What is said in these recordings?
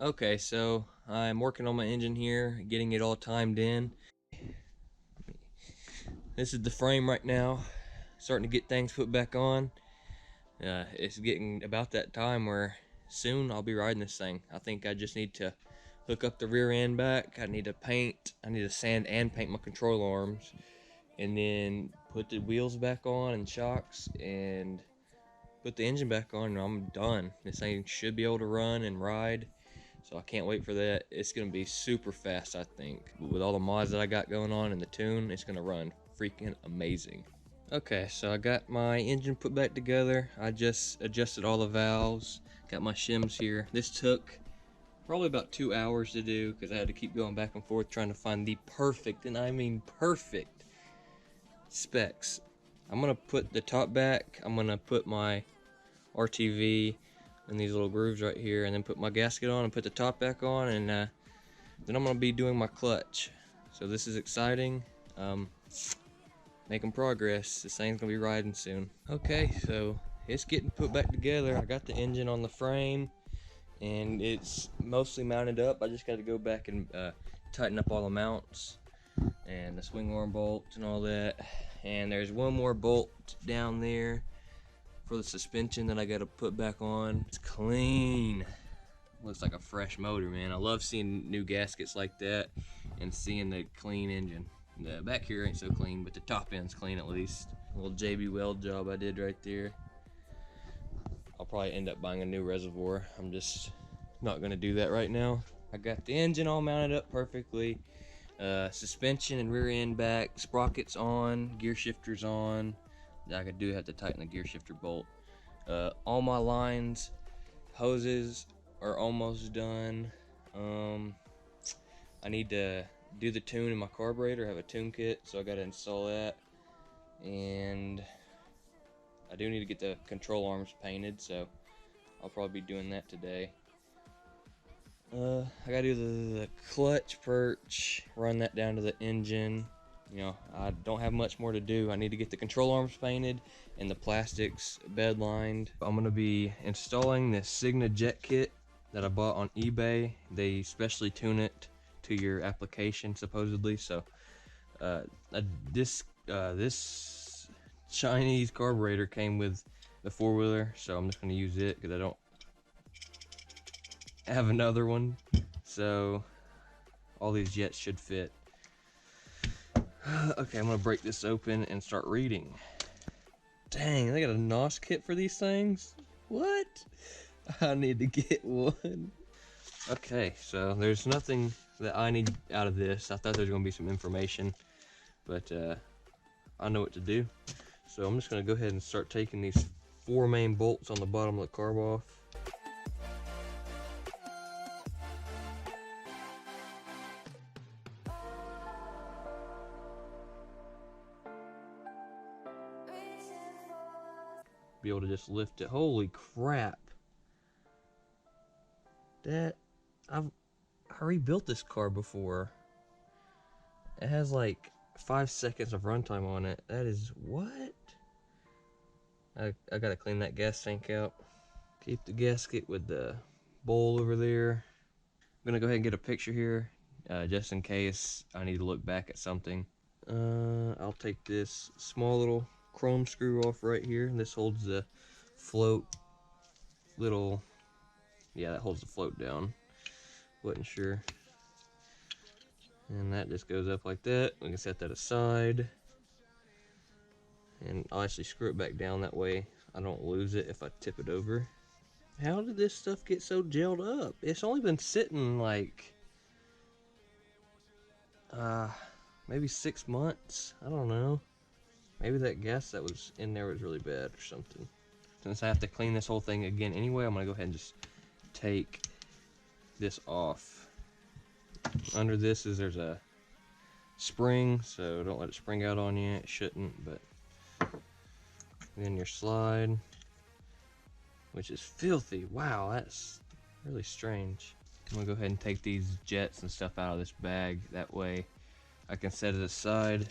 Okay, so I'm working on my engine here, getting it all timed in. This is the frame right now, starting to get things put back on. It's getting about that time where soon I'll be riding this thing. I think I just need to hook up the rear end back. I need to sand and paint my control arms, and then put the wheels back on and shocks, and put the engine back on, and I'm done. This thing should be able to run and ride. So I can't wait for that. It's gonna be super fast, I think. With all the mods that I got going on and the tune, it's gonna run freaking amazing. Okay, so I got my engine put back together. I just adjusted all the valves, got my shims here. This took probably about 2 hours to do because I had to keep going back and forth trying to find the perfect, and I mean perfect, specs. I'm gonna put the top back, I'm gonna put my RTV in these little grooves right here, and then put my gasket on and put the top back on, and then I'm gonna be doing my clutch. So this is exciting. Making progress. This thing's gonna be riding soon. Okay, so it's getting put back together. I got the engine on the frame and it's mostly mounted up. I just got to go back and tighten up all the mounts and the swing arm bolts and all that. And there's one more bolt down there for the suspension that I got to put back on. It's clean. Looks like a fresh motor, man. I love seeing new gaskets like that and seeing the clean engine. The back here ain't so clean, but the top end's clean at least. A little JB weld job I did right there. I'll probably end up buying a new reservoir. I'm just not gonna do that right now. I got the engine all mounted up perfectly. Suspension and rear end back, sprockets on, gear shifters on. I do have to tighten the gear shifter bolt. All my lines, hoses are almost done. I need to do the tune in my carburetor. I have a tune kit, so I gotta install that. And I do need to get the control arms painted, so I'll probably be doing that today. I gotta do the clutch perch, run that down to the engine. You know, I don't have much more to do. I need to get the control arms painted and the plastics bed lined. I'm gonna be installing this Signa jet kit that I bought on eBay. They specially tune it to your application supposedly. So this Chinese carburetor came with the four-wheeler, so I'm just going to use it because I don't have another one. So all these jets should fit. Okay, I'm going to break this open and start reading. Dang, they got a NOS kit for these things? What? I need to get one. Okay, so there's nothing that I need out of this. I thought there was going to be some information, but I know what to do. So I'm just going to go ahead and start taking these 4 main bolts on the bottom of the carb off. Be able to just lift it. Holy crap. I rebuilt this car before. It has like 5 seconds of runtime on it. That is what? I gotta clean that gas tank out. Keep the gasket with the bowl over there. I'm gonna go ahead and get a picture here, just in case I need to look back at something. I'll take this small little chrome screw off right here. This holds the float little, yeah, that holds the float down. Wasn't sure. And that just goes up like that. We can set that aside. And I'll actually screw it back down, that way I don't lose it if I tip it over. How did this stuff get so gelled up? It's only been sitting like maybe 6 months. I don't know. Maybe that gas that was in there was really bad or something. Since I have to clean this whole thing again anyway, I'm gonna go ahead and just take this off. Under this there's a spring, so don't let it spring out on you. It shouldn't, but then your slide, which is filthy. Wow, that's really strange. I'm gonna go ahead and take these jets and stuff out of this bag. That way I can set it aside.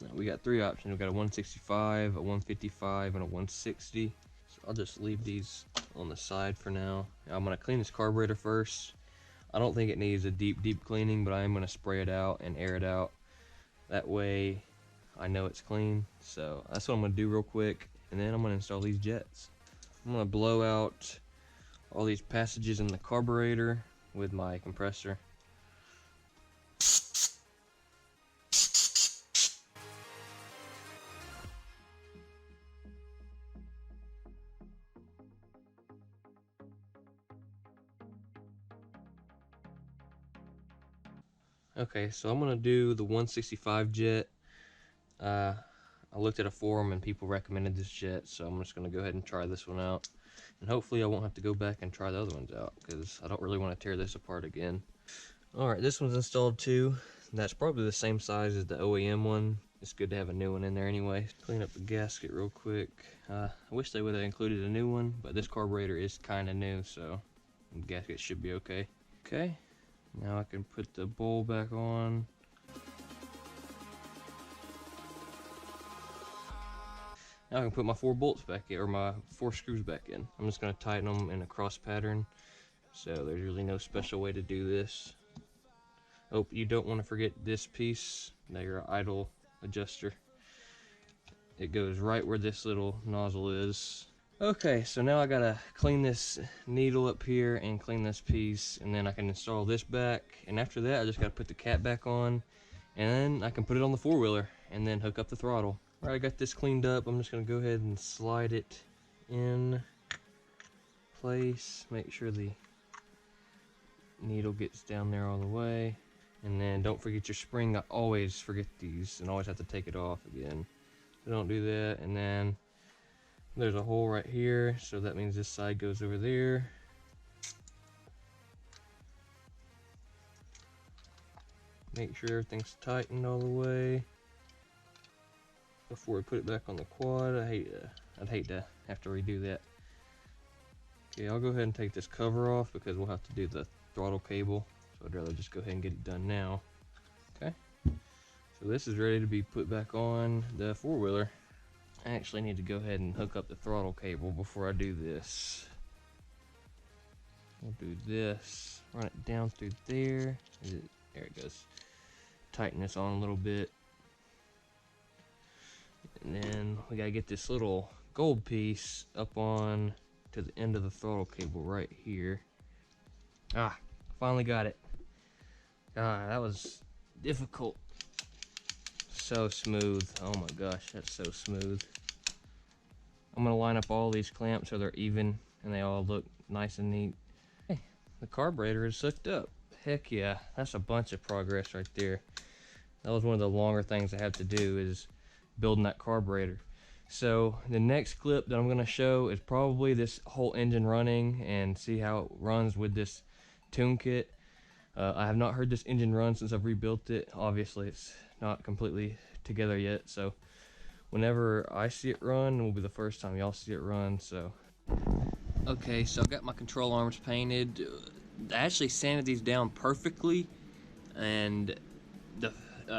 Now, we got 3 options. We got a 165, a 155, and a 160. So I'll just leave these on the side for now. I'm gonna clean this carburetor first. I don't think it needs a deep cleaning, but I am going to spray it out and air it out. That way I know it's clean. So that's what I'm going to do real quick, and then I'm going to install these jets. I'm going to blow out all these passages in the carburetor with my compressor. Okay, so I'm gonna do the 165 jet. I looked at a forum and people recommended this jet, so I'm just gonna go ahead and try this one out. And hopefully I won't have to go back and try the other ones out, because I don't really want to tear this apart again. Alright, this one's installed too. That's probably the same size as the OEM one. It's good to have a new one in there anyway. Clean up the gasket real quick. I wish they would have included a new one, but this carburetor is kind of new, so the gasket should be okay. Okay, now I can put the bowl back on. Now I can put my 4 bolts back in, or my 4 screws back in. I'm just going to tighten them in a cross pattern, so there's really no special way to do this. Oh, you don't want to forget this piece, your idle adjuster. It goes right where this little nozzle is. Okay, so now I gotta clean this needle up here and clean this piece, and then I can install this back, and after that I just gotta put the cat back on, and then I can put it on the four-wheeler and then hook up the throttle. Alright, I got this cleaned up. I'm just gonna go ahead and slide it in place, make sure the needle gets down there all the way. And then don't forget your spring. I always forget these and always have to take it off again. So don't do that. And then there's a hole right here, so that means this side goes over there. Make sure everything's tightened all the way before we put it back on the quad. I'd hate to have to redo that. Okay, I'll go ahead and take this cover off because we'll have to do the throttle cable. So I'd rather just go ahead and get it done now. Okay, so this is ready to be put back on the four-wheeler. I actually need to go ahead and hook up the throttle cable before I do this. We'll do this, run it down through there. There it goes. Tighten this on a little bit. And then we gotta get this little gold piece up on to the end of the throttle cable right here. Ah, finally got it. God, that was difficult. So smooth. Oh my gosh, that's so smooth. I'm gonna line up all these clamps so they're even and they all look nice and neat. Hey, the carburetor is hooked up. Heck yeah, that's a bunch of progress right there. That was one of the longer things I have to do, is building that carburetor. So the next clip that I'm gonna show is probably this whole engine running and see how it runs with this tune kit. I have not heard this engine run since I've rebuilt it. Obviously it's not completely together yet, so whenever I see it run will be the first time y'all see it run. So okay, so I got my control arms painted. I actually sanded these down perfectly, and the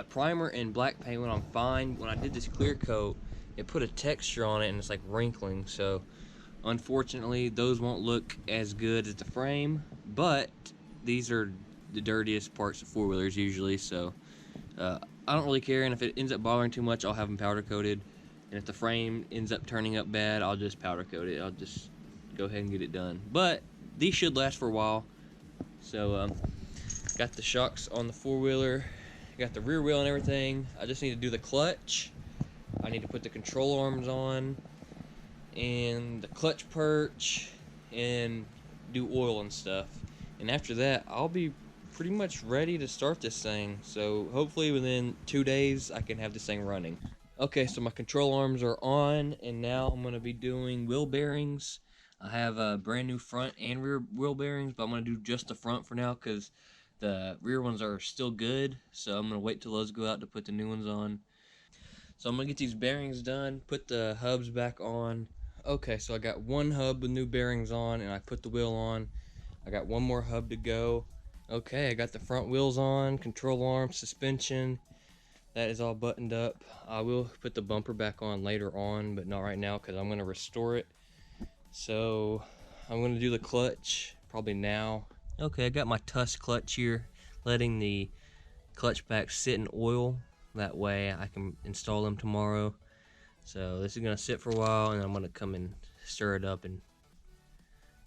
primer and black paint went on fine. When I did this clear coat, it put a texture on it and it's like wrinkling, so unfortunately those won't look as good as the frame, but these are the dirtiest parts of four-wheelers usually, so I don't really care, and if it ends up bothering too much I'll have them powder coated, and if the frame ends up turning up bad I'll just powder coat it. I'll just go ahead and get it done, but these should last for a while. So got the shocks on the four-wheeler, got the rear wheel and everything. I just need to do the clutch. I need to put the control arms on and the clutch perch and do oil and stuff, and after that I'll be pretty much ready to start this thing. So hopefully within 2 days I can have this thing running. Okay, so my control arms are on, and now I'm going to be doing wheel bearings. I have a brand new front and rear wheel bearings, but I'm going to do just the front for now because the rear ones are still good, so I'm going to wait till those go out to put the new ones on. So I'm going to get these bearings done, put the hubs back on. Okay, so I got one hub with new bearings on, and I put the wheel on. I got one more hub to go. Okay, I got the front wheels on, control arm, suspension. That is all buttoned up. I will put the bumper back on later on, but not right now because I'm going to restore it. So I'm going to do the clutch probably now. Okay, I got my Tusk clutch here, letting the clutch pack sit in oil. That way I can install them tomorrow. So this is gonna sit for a while, and I'm gonna come and stir it up and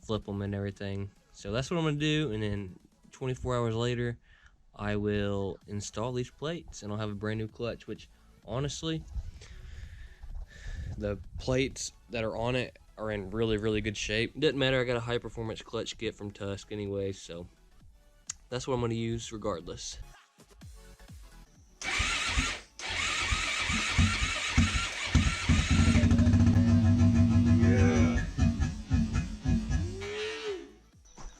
flip them and everything. So that's what I'm gonna do, and then 24 hours later, I will install these plates, and I'll have a brand new clutch. Which, honestly, the plates that are on it are in really, really good shape. Doesn't matter, I got a high performance clutch kit from Tusk anyway, so that's what I'm gonna use regardless.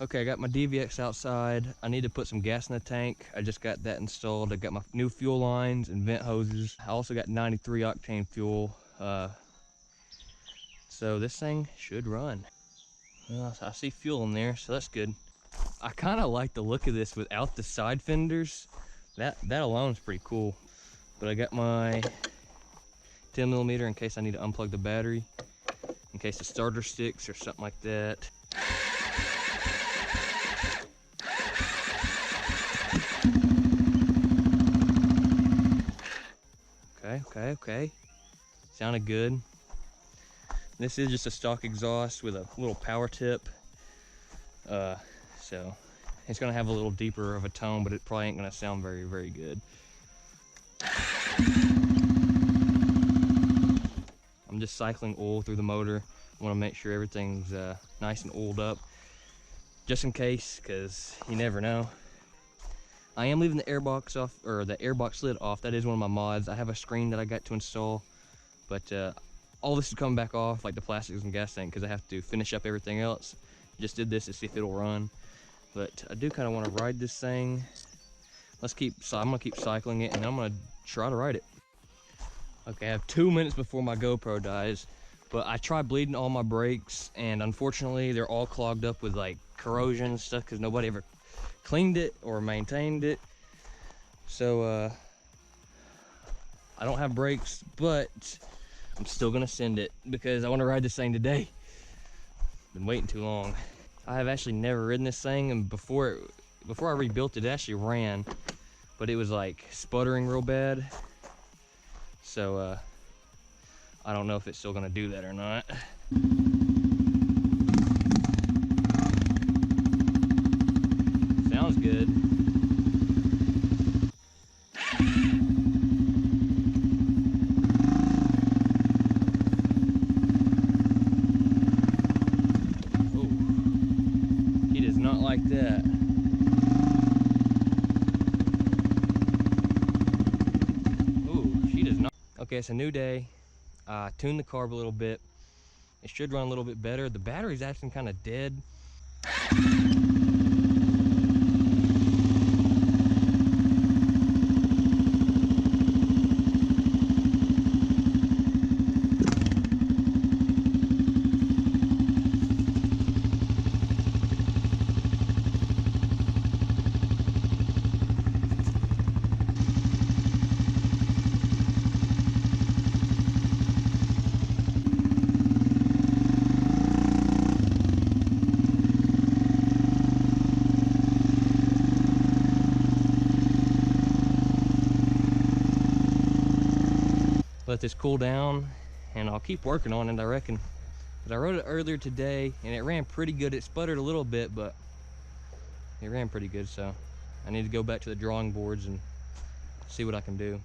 Okay, I got my DVX outside. I need to put some gas in the tank. I just got that installed. I got my new fuel lines and vent hoses. I also got 93 octane fuel. So this thing should run. Well, I see fuel in there, so that's good. I kind of like the look of this without the side fenders. That alone is pretty cool. But I got my 10mm in case I need to unplug the battery, in case the starter sticks or something like that. Okay. Sounded good. This is just a stock exhaust with a little power tip. So it's gonna have a little deeper of a tone, but it probably ain't gonna sound very, very good. I'm just cycling oil through the motor. I wanna make sure everything's nice and oiled up, just in case, cause you never know. I am leaving the airbox off, or the airbox lid off. That is one of my mods. I have a screen that I got to install, but all this is coming back off, like the plastics and gas tank, because I have to finish up everything else. Just did this to see if it'll run, but I do kind of want to ride this thing. I'm gonna keep cycling it, and I'm gonna try to ride it. Okay, I have 2 minutes before my GoPro dies, but I tried bleeding all my brakes, and unfortunately they're all clogged up with like corrosion and stuff because nobody ever cleaned it or maintained it. So I don't have brakes, but I'm still gonna send it because I want to ride this thing today. Been waiting too long. I have actually never ridden this thing, and before I rebuilt it, it actually ran, but it was like sputtering real bad. So I don't know if it's still gonna do that or not. Sounds good. Like that. Ooh, she does not. Okay, it's a new day. Tuned the carb a little bit. It should run a little bit better. The battery's actually kind of dead. Let this cool down, and I'll keep working on it, I reckon. But I rode it earlier today, and it ran pretty good. It sputtered a little bit, but it ran pretty good, so I need to go back to the drawing boards and see what I can do.